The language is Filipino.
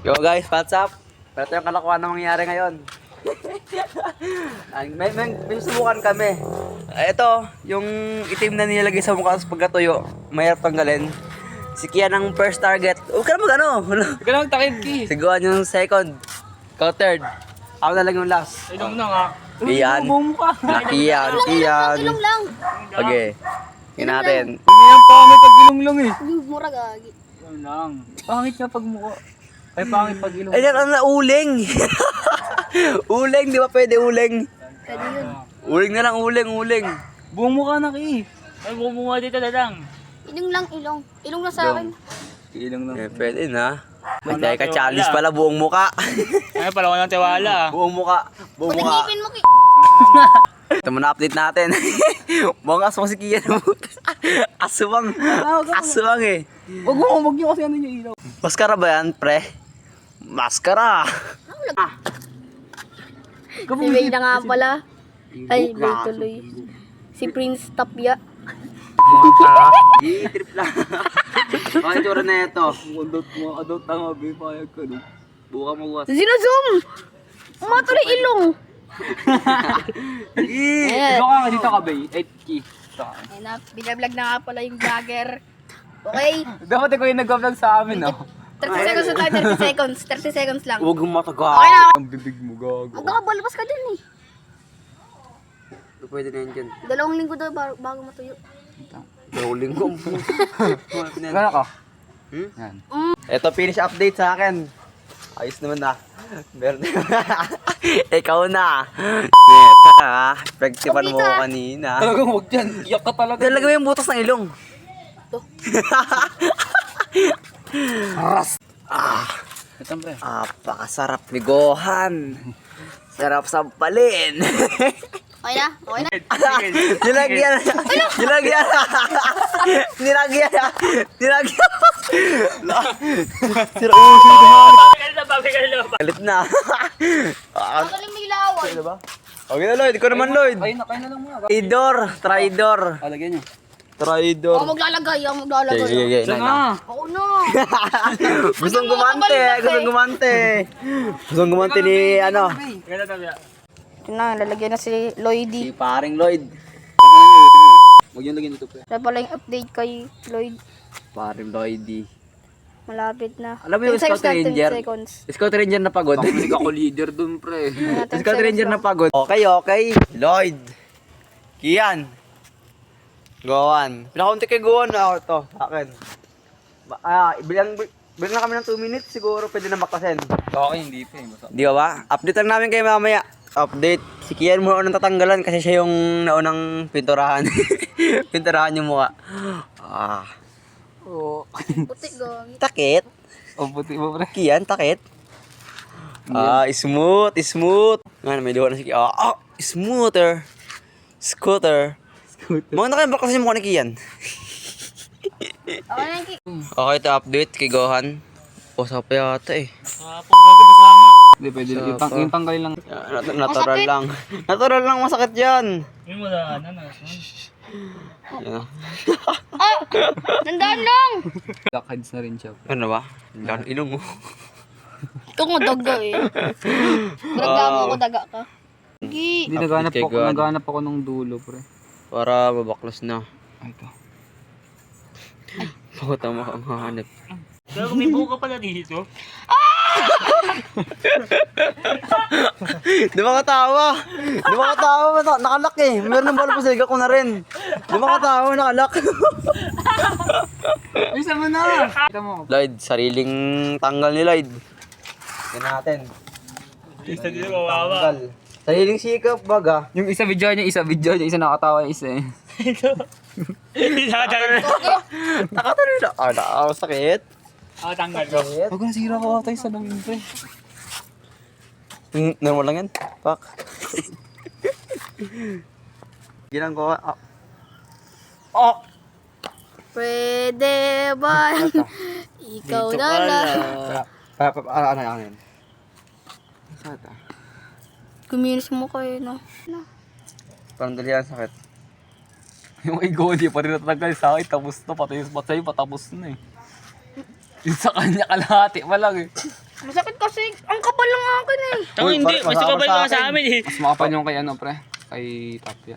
Yo guys, what's up? Ito yung kalakuan na mangyayari ngayon. may subukan kami. Ito, yung itim na nilagay sa mukha sa pagkatuyo, mahirap tanggalin. Si Kian ang first target. Huwag ka na mag-ano. Huwag ka na magtakid, Ki. Siguan yung second. Ikaw third. Ako na lang yung last. Ilong na nga. Kian. Kian. Ilong lang. Okay. Yan natin. Hindi yan pangit pag ilong lang eh. Mura gagi. Ilong lang. Pangit nga pag mukha. Ay, pangit pag ilong. Ay, ano na, uling. Uling, di ba pwede uling? Pwede yun. Uling na lang, uling. Buong mukha na, Ki. Ay, buong mukha dito, dadang. Ilong lang, ilong. Ilong lang sa akin. Ilong lang. Eh, pwede na. May ka challenge pala, buong muka. Ay, pala ko ng tiwala. Buong muka. Buong Pati muka. ngipin mo, Ki. Ito muna update natin. Mukhang aswang si Kian. Aswang. Aswang eh. Huwag niyo kasi ano yung ilaw. Maskara ba yan, pre? Maskara. Si May na nga pala. Ay, May tuloy. Si Prince Tapia. Trip lang. Bakit tsura na ito? Adult na nga, be. Payag ka, no? Buka mo was. Zinazum! Matuloy ilong. Ito ka nga dito ka, be. 8K. Ayun na, binablog na nga pala yung vlogger. Okay. Dapat ikaw yung nag-vlog sa amin, no? 30 seconds na tayo, 30 seconds. 30 seconds lang. Huwag mong matagal. Okay na. Ang bibig mo, gago. Magkakabalabas ka dun eh. Pwede na yun dyan. 2 linggo daw bago matuyo. Rolling ko. Gana ka? Hmm? Yan. Ito, finish update sa akin. Ayos naman na. Meron ikaw na. Ito ha. Pagtipan mo ko kanina. Talagang huwag dyan. Iyak ka talaga. Talaga mo yung butas ng ilong. Ito. Aras. Ito, pre. Pakasarap ni Gohan. Sarap sampalin. Okay na? Okay na? Nilagyan. Nilagyan. Nilagyan. Nilagyan. Sira uso na. Galit na. Magaling may lawan. Okay na, Lloyd. Ikaw naman, Lloyd. Kain na lang muna. Traidor. Alagyan nyo. Traidor. Ako maglalagay, ako maglalagay. Sige. Siya na. Ako na. Gustong gumante. Gustong gumante ni ano. Ganda tabi. Ito na, lalagyan na si Lloydie. Si paring Lloyd. Huwag yung lagyan dito, pre. Ito pala yung update kay Lloyd. Paring Lloydie. Malapit na. Alam mo yung 10 seconds Scout na, 10 Ranger? seconds. Scout Ranger na pagod. Hindi ka ko leader dun, pre. Scout Ranger na pagod. Okay. Lloyd. Kian. Gohan. Pinakunti kay Gohan na ito. Sa akin. Bilang na kami ng 2 minutes. Siguro pwede na makasen. Okay, hindi, pre. Di ba? Update lang namin kayo mamaya. Update. Si Kian mo unang tatanggalan kasi siya yung naunang pinturahan. Pinturahan yung mukha. Oo. Puti gawin. Takit. Oh, puti mo, pre. Kian, takit. Smooth. Nga, may luha na si Kian. Smoother. Scooter. Mga na kayo ba kasi yung mukha ni Kian? Okay na yung Ki. Okay, ito update kay Gohan. Posa pa yata eh. Pagbago ba sama? Hindi, pwede. Sa Yung tanggalin lang. Natural lang. Natural lang, masakit yan. Hindi mo na, ano. Yan. Nandaan lang! Blackheads na rin siya. Ano ba? Ilong mo. Ikaw nga daga eh. Daga mo ako, daga ka. Gi. Hindi, Update kay God. naghanap ako ng dulo, pre. Para mabaklas na. Ay, ito. Bakit ang makahanap? Pero kung may buka pala dito. Di ba katawa? Nakalak eh. Meron ng bala pa sa ko na rin. Di ba katawa? Nakalak. Isa mo na! Kita mo. Lloyd, sariling tanggal ni Lloyd. Yan natin. Isa dito, kawawa. Tanggal. Sariling sikap baga. Yung isa video niya, isa nakatawa yung isa eh. Nakatuloy na. Sakit. Tanggal ko. Sakit. Huwag na sira ko tayo sa namin, pre. Normal lang yan. Pak. Ginang ko. Pwede ba? Ikaw na lang. Ano yan? Sakit ah. Kuminis mo kayo, no? Parang dali yan sakit. Yung kay Godi, pa rin natanggal sa akin, tapos na, pati yung sa'yo, patapos na eh. Yung sa kanya kalahati pa lang eh. Masakit kasi. Ang kapal ng akin eh. Tango, hindi. Mas masama kapal sa pa akin. sa amin eh. Mas makapal yung kay ano, pre. Kay Tapia.